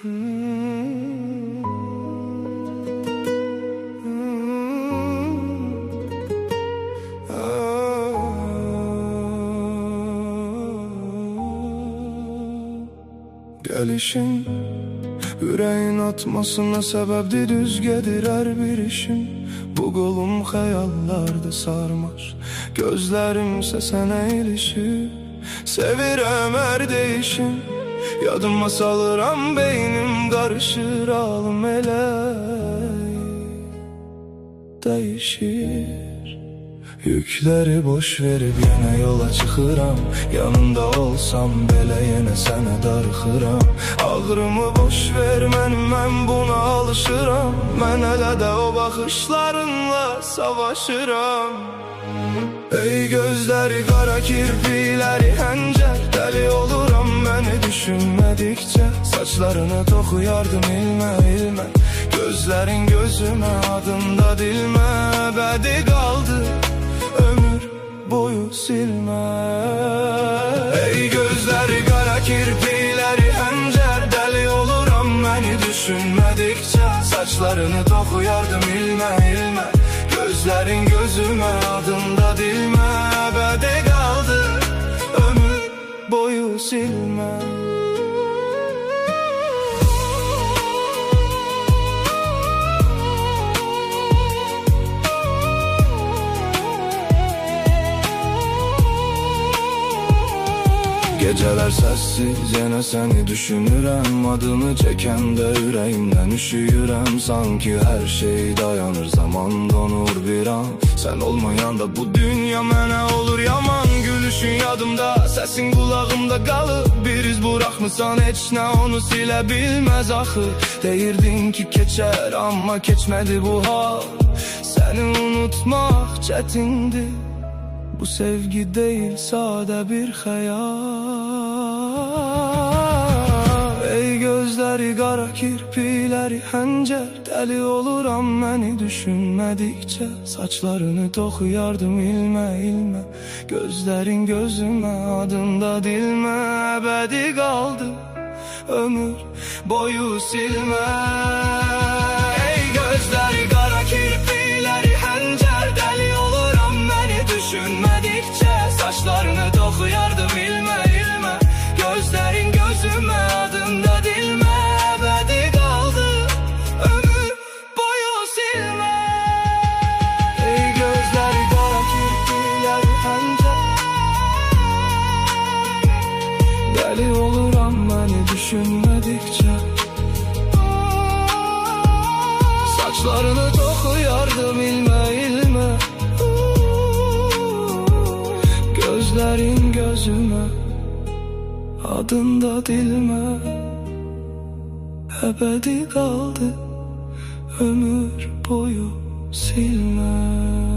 Gelişin yüreğin atmasına sebepdi, düz gedir her bir işin. Bu kolum hayallarda sarmaz, gözlerimse sana ilişir. Sevirem her değişim, yadıma salıram, beynim karışır, alım ele değişir. Yükleri boş verip yine yola çıkıram, yanında olsam bile yine sana darıxıram. Ağrımı boş ver mənim, mən buna alışıram. Mən hələ də o baxışlarınla savaşıram. Ey gözləri qara, kirpikləri həncər, dəli oluram məni düşünmədikcə. Saçlarını toxuyardım ilmə ilmə, gözlərin gözümə, adında dilmə. Əbədi qaldı, ömür boyu silmə. Ey gözləri qara, kirpikləri həncər, dəli oluram məni düşünmədikcə. Saçlarını toxuyardım ilmə ilmə, gözlərin gözümə, adında dilmə. Əbədi qaldı, ömür boyu silmə. Geceler sessiz, yine seni düşünürəm. Adını çəkəndə ürəyimdən üşüyürəm. Sanki her şey dayanır, zaman donur bir an. Sen olmayanda bu dünya mənə olur yaman. Gülüşün yadımda, sesin kulağımda qalıb. Bir iz buraxmısan, heç nə onu silə bilməz axı. Deyirdin ki keçər, amma keçmədi bu hal. Seni unutmaq çətindir, bu sevgi değil sade bir hayal. Ey gözleri qara, kirpikləri həncər, dəli oluram məni düşünmədikcə. Saçlarını toxuyardım ilmə ilmə, gözlərin gözümə, adında dilmə. Əbədi qaldı, ömür boyu silmə. Ey gözləri qara, kirpikləri həncər, dəli oluram məni düşünmədikcə. Saçlarını toxuyardım ilmə ilmə, gözlərin gözümə, adında dilmə. Əbədi qaldı, ömür boyu silmə. Ey gözləri qara, kirpikləri həncər, dəli oluram məni düşünmədikcə. Saçlarını toxuyardım ilmə ilmə, gözlerin gözüme, adında dilmə. Əbədi qaldı, ömür boyu silmə.